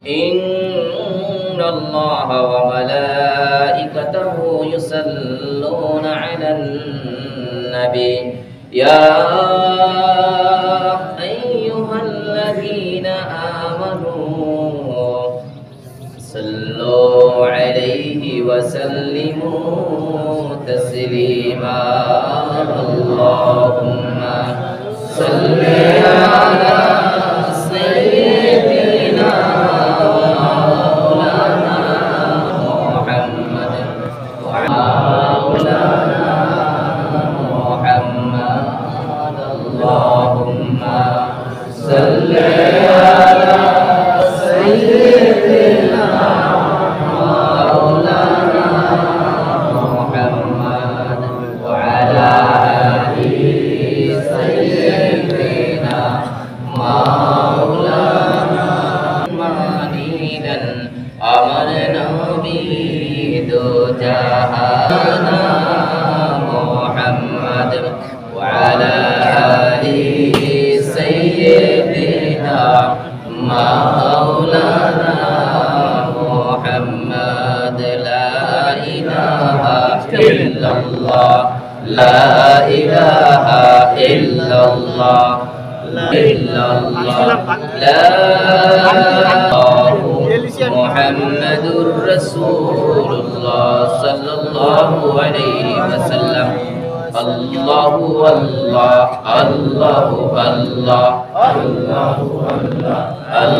إن الله وملائكته يصلون على النبي يا أيها الذين آمنوا صلوا عليه وسلموا تسليما اللهم صل على سيدنا مولانا محمد وعلى مولانا محمد اللهم صل على سيدنا مولانا محمد وعلى آله سيدنا مولانا منيدا أمرنا به ذو جهانا محمد وعلى آله سيدنا مولانا محمد لا إله إلا الله لا إله إلا الله إلا الله لا محمد رسول الله صلى الله عليه وسلم الله الله الله الله الله الله الله الله الله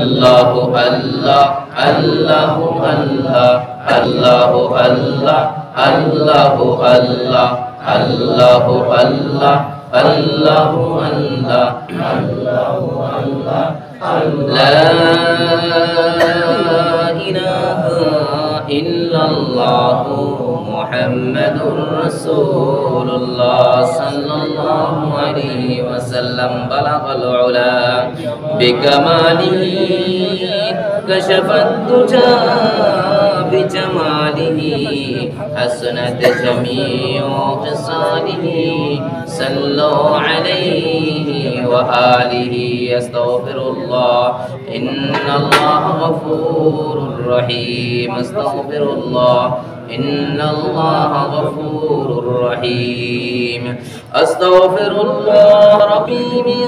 الله الله الله الله الله الله لا إله إلا الله محمد رسول الله صلى الله عليه وسلم بلغ العلا بكماله كشف الدجى بجماله حسنت جميع خصاله صلوا عليه وآله أستغفر الله إن الله غفور رحيم أستغفر الله إن الله غفور رحيم أستغفر الله ربي من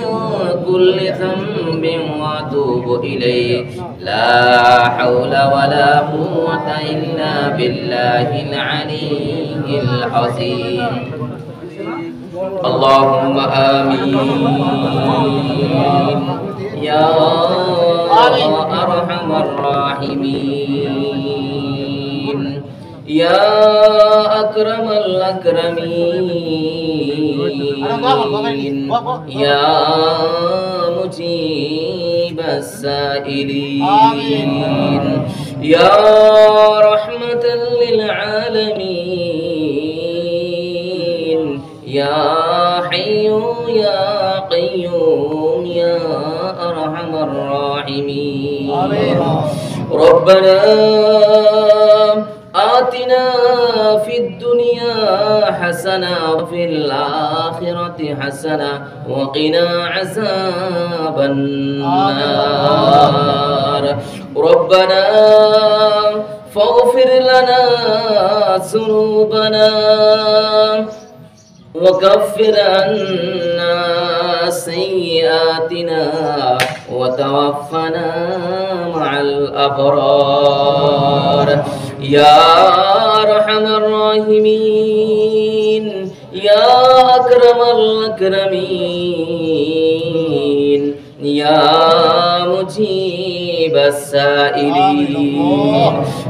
كل ذنب وأتوب إليه لا حول ولا قوة إلا بالله العلي العظيم اللهم آمين يا أرحم الراحمين يا أكرم الأكرمين يا مجيب السائلين يا رحمة للعالمين يا حي يا قيوم يا أرحم الراحمين ربنا آتنا في الدنيا حسنة وفي الآخرة حسنة وقنا عذاب النار ربنا فاغفر لنا ذنوبنا وكفر عنا سيئاتنا وتوفنا مع الأبرار يا أرحم الراحمين يا أكرم الأكرمين يا مجيب السائلين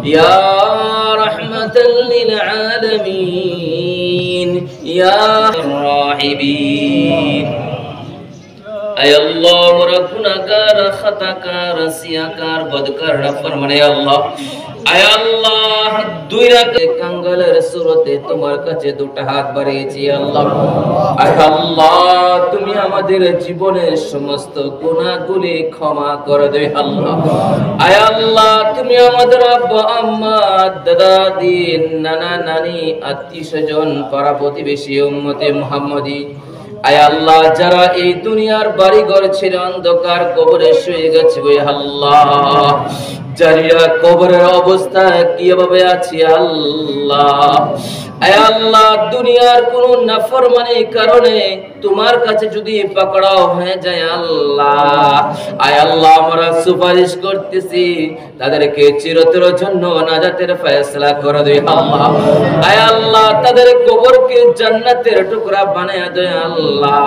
يا رحمة للعالمين يا الراحمين اے اللہ مرا گناہگار خطاکار سیاکار بدکار فرمانے اللہ اے اللہ দুই রাতে কাঙ্গালের সুরতে তোমার কাছে দুটো হাত বাড়িয়েছি আল্লাহ আয় আল্লাহ তুমি আমাদের জীবনের সমস্ত গুনাহগুলি ক্ষমা করে দাও আল্লাহ আয় আল্লাহ তুমি আমাদের আব্বা আম্মা দাদা দাদি নানা নানি আত্মীয়স্বজন পাড়া প্রতিবেশী উম্মতে মুহাম্মদী আয় আল্লাহ যারা এই দুনিয়ার বাড়ি ঘর ছেড়ে অন্ধকার কবরে শুয়ে গেছে গো আল্লাহ জানিনা কবরের অবস্থা কিভাবে আছে আল্লাহ। আয় আল্লাহ, দুনিয়ার কোন নাফরমানির কারণে তোমার কাছে যদি পাকড়াও হয়ে যায় আল্লাহ, আয় আল্লাহ আমরা সুপারিশ করতেছি তাদেরকে চিরতরের জন্য নাজাতের ফয়সালা করে দে আল্লাহ। আয় আল্লাহ, তাদের কবরকে জান্নাতের টুকরা বানায়া দে আল্লাহ।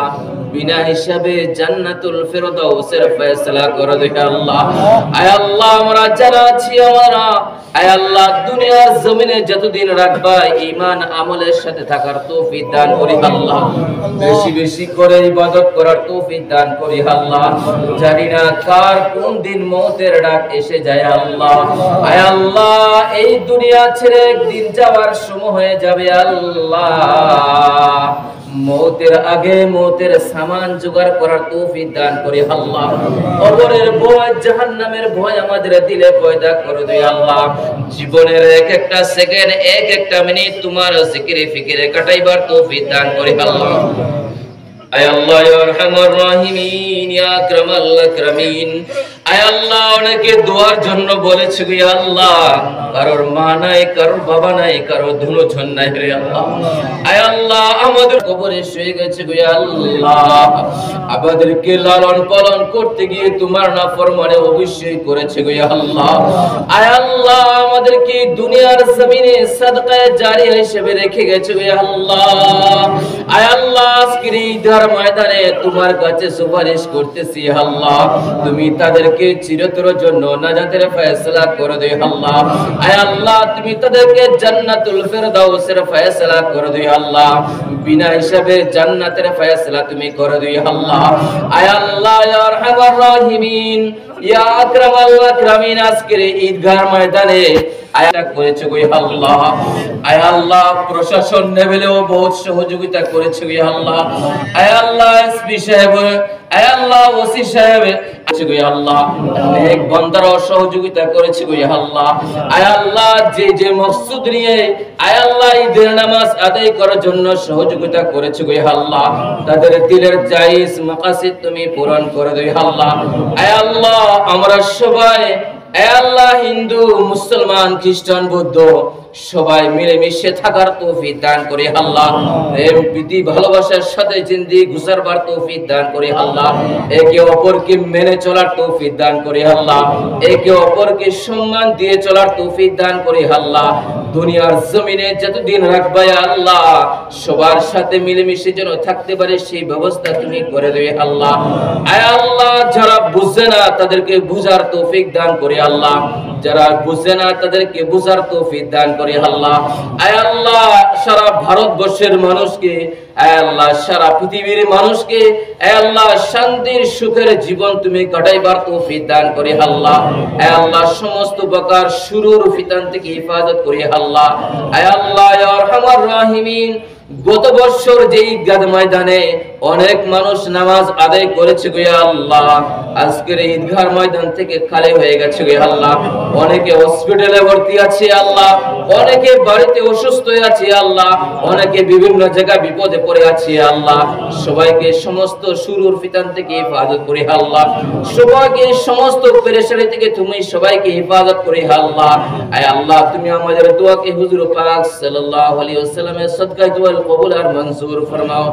বিনা হিসাবে জান্নাতুল ফিরদাউসের ফয়সালা করে দে আল্লাহ। আয় আল্লাহ, আমরা যারা আছি আমরা আয় আল্লাহ দুনিয়ার জমিনে যতদিন রাখবা ঈমান আমলের সাথে থাকার তৌফিক দান করি আল্লাহ। বেশি বেশি করে ইবাদত করার তৌফিক দান করি আল্লাহ। জানি না কার কোন দিন মওতের ডাক এসে যায় আল্লাহ। আয় আল্লাহ, এই দুনিয়া ছেড়ে একদিন যাওয়ার সময় হয়ে যাবে আল্লাহ। মওতের আগে মওতের সামান জোগাড় করার তৌফিক দান করি আল্লাহ। কবরের ভয়, জাহান্নামের ভয় আমাদের দিলে পয়দা করে দে আল্লাহ। জীবনের এক একটা সেকেন্ড, এক একটা মিনিট তোমার জিকিরে ফিকিরে কাটাইবার তৌফিক দান করি আল্লাহ। আয় আল্লাহ ইয়া আরহামার রাহিমিন, ইয়া আকরামাল আকরামিন। আয় আল্লাহ, অনেকে দোয়ার জন্য বলেছে গো আল্লাহ, কারোর মা নাই, কারোর বাবা নাই, কারোর দুজন নাই রে আল্লাহ। আয় আল্লাহ, আমাদের কবরে শুয়ে গেছে গো আল্লাহ, আমাদেরকে লালন পালন করতে গিয়ে তোমার নাফরমানি অবশ্যই করেছে গো আল্লাহ। আয় আল্লাহ, আমাদেরকে দুনিয়ার জমিনে সাদকায়ে জারিয়া হিসেবে রেখে গেছে গো আল্লাহ। আয় আল্লাহ, আজকের এই ময়দানে তোমার কাছে সুপারিশ করতেছি আল্লাহ, তুমি তাদেরকে চিরতরের জন্য নাজাতের ফয়সালা করে দে আল্লাহ। আয় আল্লাহ, তুমি তাদেরকে জান্নাতুল ফিরদাউসের ফয়সালা করে দে আল্লাহ। বিনা হিসাবে জান্নাতের ফয়সালা তুমি করে দে আল্লাহ। আয় আল্লাহ ইয়া আরহামার রাহিমিন, ইয়া আকরামাল আকরামিন, আজকের ঈদগাহ ময়দানে আয়াত করেছে গো আল্লাহ। আয় আল্লাহ, প্রশাসন লেভেলেও বহুত সহযোগিতা করেছে গো আল্লাহ। আয় আল্লাহ, এসপি সাহেব, আয় আল্লাহ ওসি সাহেব আছে গো আল্লাহ, অনেক বান্দারাও সহযোগিতা করেছে গো আল্লাহ। আয় আল্লাহ, যে যে মকসুদ নিয়ে আয় আল্লাহ ঈদের নামাজ আদায় করার জন্য সহযোগিতা করেছে গো আল্লাহ, তাদের দিলের জায়েজ মাকাসিদ তুমি পূরণ করে দাও আল্লাহ। আয় আল্লাহ, আমরা সবাই আয় আল্লাহ হিন্দু, মুসলমান, খ্রিস্টান, বৌদ্ধ সবাই মিলেমিশে থাকার তৌফিক দান করে আল্লাহ। প্রেম প্রীতি ভালোবাসার সাথে জিন্দেগি গুজারবার তৌফিক দান করে আল্লাহ। একে অপরকে মেনে চলার তৌফিক দান করে আল্লাহ। একে অপরকে সম্মান দিয়ে চলার তৌফিক দান করে আল্লাহ। দুনিয়ার জমিনে যতদিন রাখবে আল্লাহ, সবার সাথে মিলেমিশে যেন থাকতে পারে সেই ব্যবস্থা তুমি করে দেবে আল্লাহ। আয় আল্লাহ, যারা বুঝে না তাদেরকে বুঝার তৌফিক দান করে আল্লাহ। যারা বুঝে না তাদেরকে বুঝার তৌফিক দান করে আল্লাহ। আয় আল্লাহ, সারা ভারতবর্ষের মানুষকে, আয় আল্লাহ সারা পৃথিবীর মানুষকে আয় আল্লাহ শান্তির সুখের জীবন তুমি কাটাইবার তৌফিক দান করে আল্লাহ। আয় আল্লাহ, সমস্ত প্রকার শুরুর ফিতান থেকে হিফাজত করে আল্লাহ। আয় আল্লাহ ইয়া আরহামার রাহিমিন, গত বছর যে ঈদগাহ ময়দানে অনেক মানুষ নামাজ আদায় করেছে গো আল্লাহ, আজকের ঈদগাহ ময়দান থেকে খালি হয়ে গেছে গো আল্লাহ। অনেকে হসপিটালে ভর্তি আছে আল্লাহ, অনেকে বাড়িতে অসুস্থ হয়ে আছে আল্লাহ, অনেকে বিভিন্ন জায়গায় বিপদে পড়ে আছে আল্লাহ। সবাইকে সমস্ত শুরুর ফিতান থেকে হেফাজত করে আল্লাহ। সবাইকে সমস্ত পেরেশানি থেকে তুমি সবাইকে হেফাজত করে আল্লাহ। আয় আল্লাহ, তুমি আমাদের দোয়াকে হুজুর পাক সাল্লাল্লাহু আলাইহি ওয়াসাল্লামের সদকায়ে দোয়া কবুল আর মঞ্জুর ফরমাও।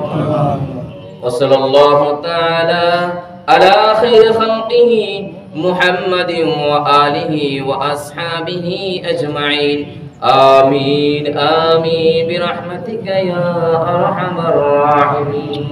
وصلى الله تعالى على خير خلقه محمد وآله وأصحابه أجمعين آمين آمين برحمتك يا أرحم الراحمين.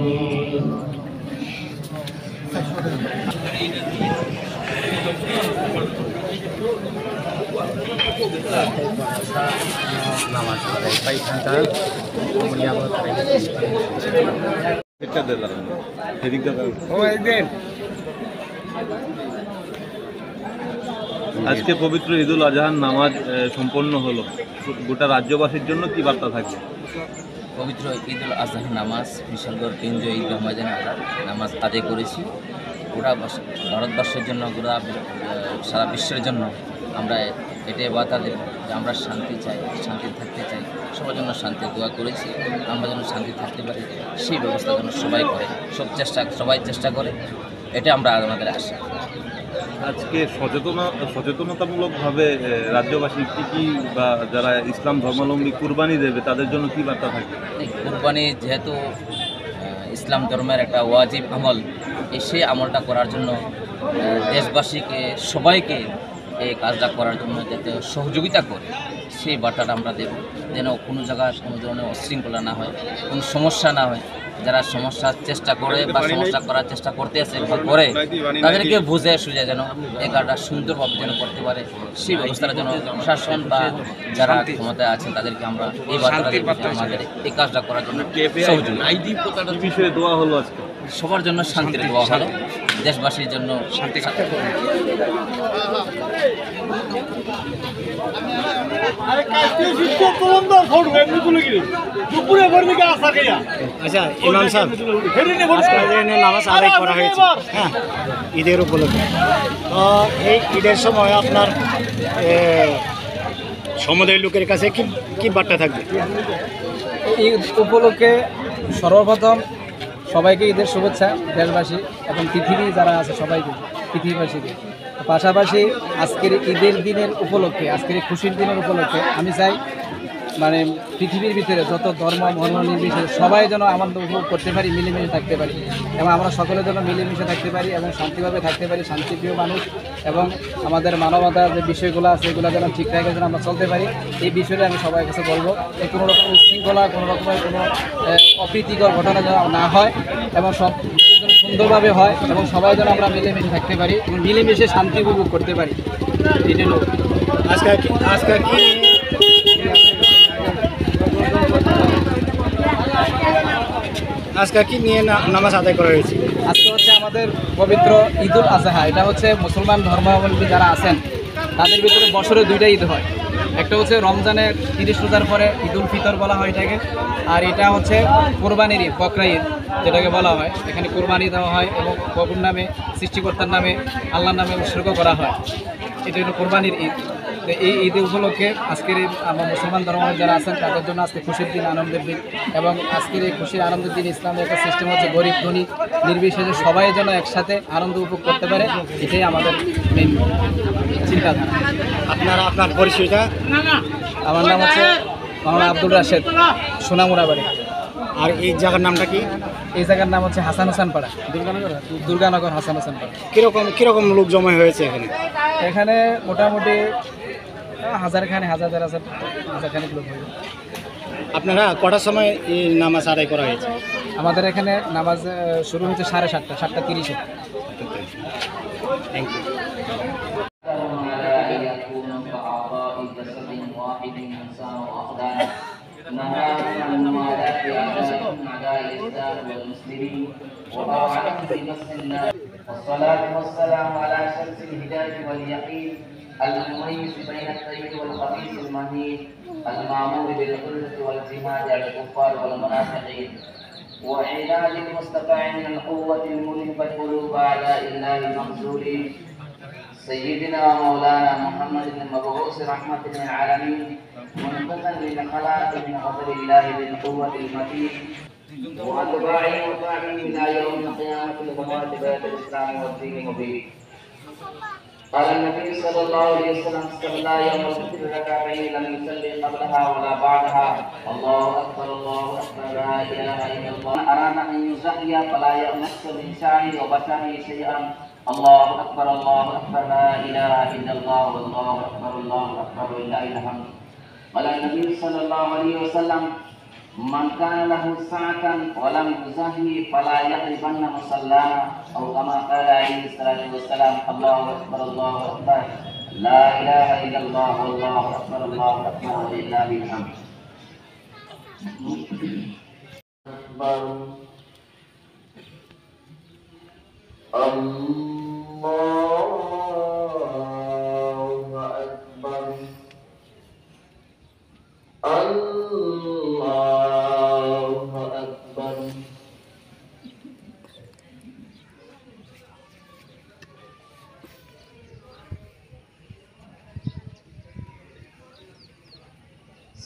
আজকে পবিত্র ঈদুল আজহার নামাজ সম্পন্ন হলো, গোটা রাজ্যবাসীর জন্য কি বার্তা থাকবে? পবিত্র ঈদুল আজহার নামাজ বিশালগড় কেন্দ্রীয় ঈদগাহ ময়দানে আমরা নামাজ আদায় করেছি। গোটা ভারতবর্ষের জন্য, গোটা সারা বিশ্বের জন্য আমরা এটাই বার্তা দেব যে আমরা শান্তি চাই, শান্তি থাকতে চাই, সবার জন্য শান্তি দোয়া করেছি। আমরা যেন শান্তি থাকতে পারি সেই ব্যবস্থা যেন সবাই করে, সবাই চেষ্টা করে, এটা আমরা আমাদের আশা। আজকে সচেতনতামূলকভাবে রাজ্যবাসী কি বা যারা ইসলাম ধর্মাবলম্বী কুরবানি দেবে তাদের জন্য কি বার্তা থাকবে? এই কুরবানি যেহেতু ইসলাম ধর্মের একটা ওয়াজিব আমল, সেই আমলটা করার জন্য দেশবাসীকে সবাইকে এই কাজটা করার জন্য যাতে সহযোগিতা করে সেই বার্তাটা আমরা দেব, যেন কোনো জায়গায় কোনো ধরনের অশৃঙ্খলা না হয়, কোনো সমস্যা না হয়। যারা সমস্যার চেষ্টা করে বা সমস্যা করার চেষ্টা করতে আছে বা করে, তাদেরকে বুঝে সুঝে যেন এই কাজটা সুন্দরভাবে যেন করতে পারে, সেই ব্যবস্থাটা যেন প্রশাসন বা যারা ক্ষমতায় আছেন তাদেরকে আমরা এই বার্তাটা আমাদের এই কাজটা করার জন্য সহযোগিতা বিষয়ে দোয়া হলো আজকে সবার জন্য শান্তির দোয়া হলো, দেশবাসীর জন্য শান্তি। আচ্ছা ইমাম সাহেব, আজকে যে নামাজ আদায় করা হয়েছে হ্যাঁ ঈদের উপলক্ষে, তো এই ঈদের সময় আপনার সমুদায়ের লোকের কাছে কি কি বার্তা থাকবে? ঈদ উপলক্ষে সর্বপ্রথম সবাইকে ঈদের শুভেচ্ছা, দেশবাসী এবং পৃথিবী যারা আছে সবাইকে, পৃথিবীবাসীকে। পাশাপাশি আজকের ঈদের দিনের উপলক্ষে, আজকের এই খুশির দিনের উপলক্ষে আমি চাই মানে পৃথিবীর ভিতরে যত ধর্ম নির্বিশেষে সবাই যেন আনন্দ উপভোগ করতে পারি, মিলেমিশে থাকতে পারি, এবং আমরা সকলে যেন মিলেমিশে থাকতে পারি এবং শান্তিভাবে থাকতে পারি, শান্তিপ্রিয় মানুষ, এবং আমাদের মানবতার যে বিষয়গুলো আছে এগুলো যেন ঠিকঠাক যেন আমরা চলতে পারি। এই বিষয়টা আমি সবার কাছে বলবো যে কোনো রকম উচ্ছৃঙ্খলা, কোনো রকমের কোনো অপ্রীতিকর ঘটনা যেন না হয় এবং সব যেন সুন্দরভাবে হয় এবং সবাই যেন আমরা মিলেমিশে থাকতে পারি এবং মিলেমিশে শান্তি উপভোগ করতে পারি। এটা লোক আজকে কি আজকে কি নিয়ে নামাজ আদায় করা হয়েছে? আজকে হচ্ছে আমাদের পবিত্র ঈদুল আজহা। এটা হচ্ছে মুসলমান ধর্মাবলম্বী যারা আছেন তাদের ভিতরে বছরে দুইটা ঈদ হয়। একটা হচ্ছে রমজানের 30 রোজার পরে ঈদুল ফিতর বলা হয় এটাকে, আর এটা হচ্ছে কোরবানির ঈদ, বকরা ঈদ যেটাকে বলা হয়। এখানে কোরবানি দেওয়া হয় এবং প্রভুর নামে, সৃষ্টিকর্তার নামে, আল্লাহর নামে উৎসর্গ করা হয়। এটা হলো কোরবানির ঈদ। তো এই ঈদ উপলক্ষে আজকের এই আমার মুসলমান ধর্মের যারা আছেন তাদের জন্য আজকে খুশির দিন, আনন্দের দিন, এবং আজকের এই খুশির আনন্দের দিন ইসলামের একটা সিস্টেম হচ্ছে গরিব ধনী নির্বিশেষে সবাই যেন একসাথে আনন্দ উপভোগ করতে পারে, এটাই আমাদের মেন চিন্তাধারা। আপনার পরিচয়টা? আমার নাম হচ্ছে মোহাম্মদ আব্দুল রাশেদ, সোনামুড়া বাড়ি। আর এই জায়গার নামটা কি? এই জায়গার নাম হচ্ছে হাসান হোসেন পাড়া, দুর্গানগর হাসান হোসেন পাড়া। কিরকম লোক জমা হয়েছে এখানে? এখানে মোটামুটি হাজারখানেক লোক হবে। আপনারা কটার সময় এই নামাজ আদায় করা হয়েছে? আমাদের এখানে নামাজ শুরু হয়েছে 7:30, 7:30। Thank you. والصلاة والسلام على شمس الهداية واليقين المميز بين الطيب والخبيث المهين المأمور بالخلة والجهاد على الكفار والمنافقين وعلاج المستطاع من القوة الملهبة قلوب أعداء الله المخذولين سيدنا ومولانا محمد المبعوث رحمة للعالمين منقذا للخلائق من غضب الله ذي القوة المتين وأتباعه وطاعته إلى يوم القيامة لغمات بيت الإسلام والدين المبين. قال النبي صلى الله عليه وسلم: صلى يوم الفطر ركعتين لم يصلي قبلها ولا بعدها. الله أكبر الله أكبر لا إله إلا الله. أراد أن يزكي فلا يمس من شعره وبشره شيئا. الله أكبر لا إله إلا الله والله أكبر ولله الحمد. قال النبي صلى الله عليه وسلم: من كان له ساعة ولم يزهي فلا يقربن مصلانا، أو كما قال عليه الصلاة والسلام: الله أكبر لا إله إلا الله والله أكبر ولله الحمد.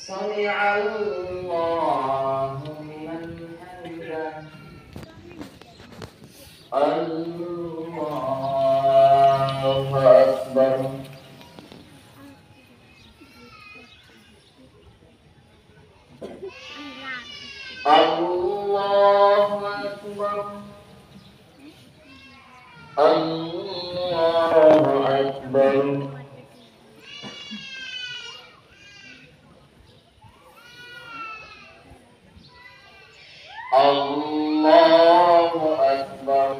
سمع الله لمن حمده. الله الله أكبر الله أكبر الله أكبر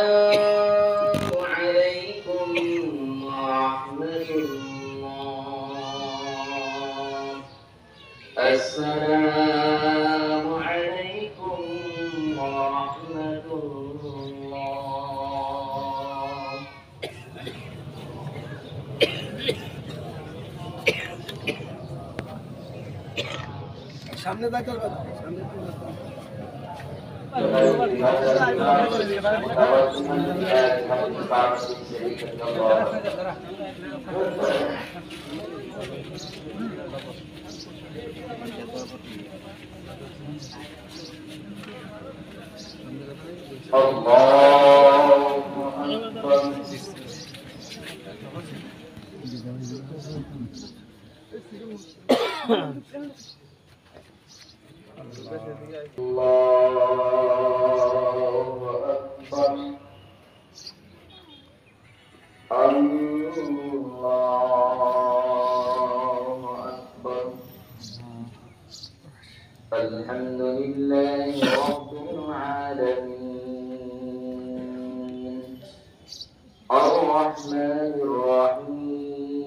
السلام عليكم ورحمة الله السلام عليكم ورحمة الله সামনে দেখো সামনে الحمد لله رب العالمين الرحمن الرحيم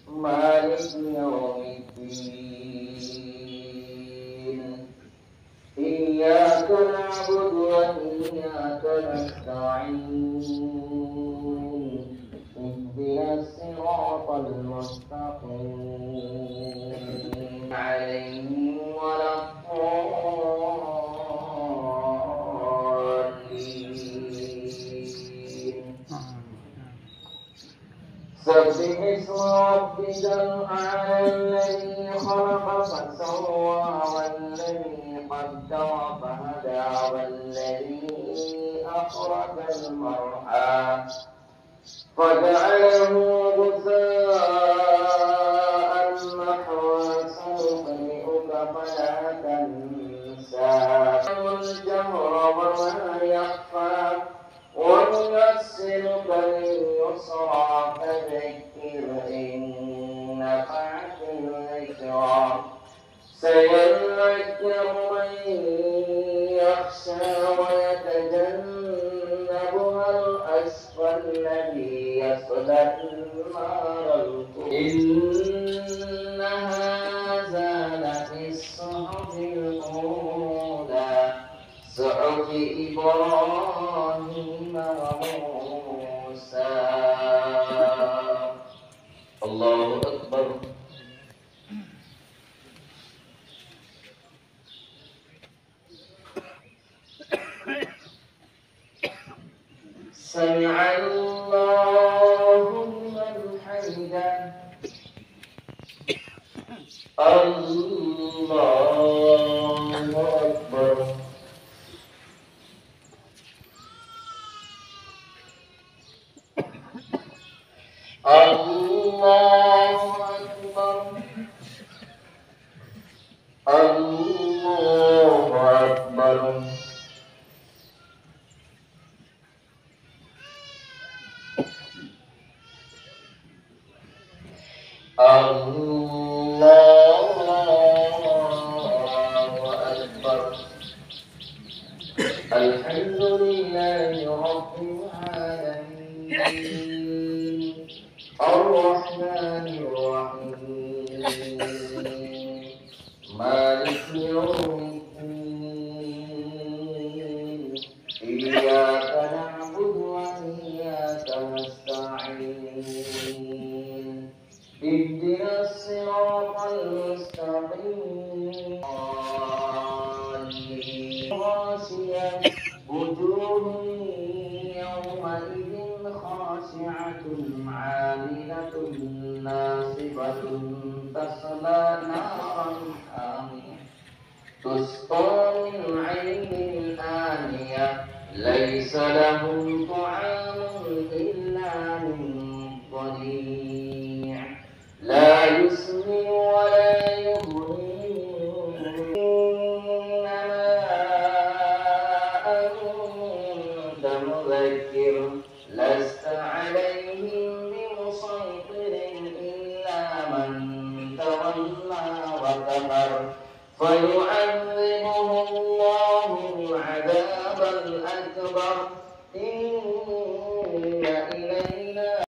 مالك يوم الدين إياك نعبد وإياك نستعين اهدنا الصراط المستقيم عليهم ولا الضالين سبح اسم ربك الأعلى الذي خلق فسوى والذي قدر فهدى والذي أخرج المرعى فجعله غثاء نحوا سنقرئك فلا تنسى الجهر وما يخفى ونيسرك لليسرى فذكر إن نفعت الذكرى سيذكر من يخشى ويتجنبها الأشقى الذي يصلى النار الكبرى إنها زالت الصحف الأولى صحف إبراهيم وموسى الله أكبر سمع الله لمن حمده الله أكبر الله أكبر الله أكبر الله أكبر الحمد لله رب العالمين الرحمن الرحيم أجمعين اهدنا الصراط المستقيم غاشية وجوه يومئذ خاشعة عاملة ناصبة تصلى نارا حامية تسقى من عين آنية ليس لهم طعام إلا من ضريع لا يسمن ولا يغني إنما أنت مذكر لست عليهم بمسيطر إلا من تولى وكفر فيعذبه الله العذاب الأكبر إن إلينا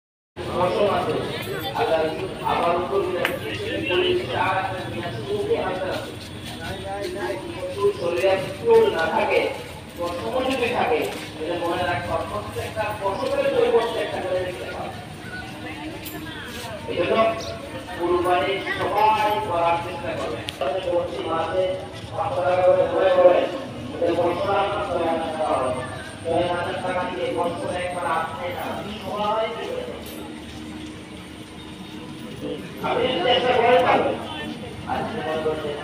কুরবানির সবাই করার চেষ্টা করবে বলছি মাসে 500 টাকা করে ধরে করে এটা বছর আপনার টাকা দিয়ে বছর একবার আপনি সবাই আপনি চেষ্টা করে পারবেন আজকে মনে করছেন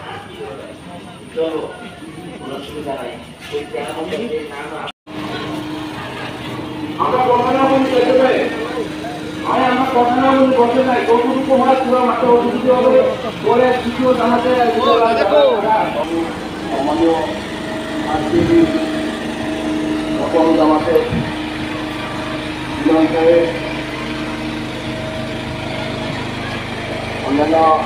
চলো কোনো অসুবিধা নাই ওই তেমন নাম আমরা কখনো বলি দেখবে আমার কথা না বলি বসে নাই কতটুকু হয় পুরো মাঠে অভিযোগ হবে পরে দ্বিতীয় জানাতে আমাদের আজকে সকল জামাতে অন্যান্য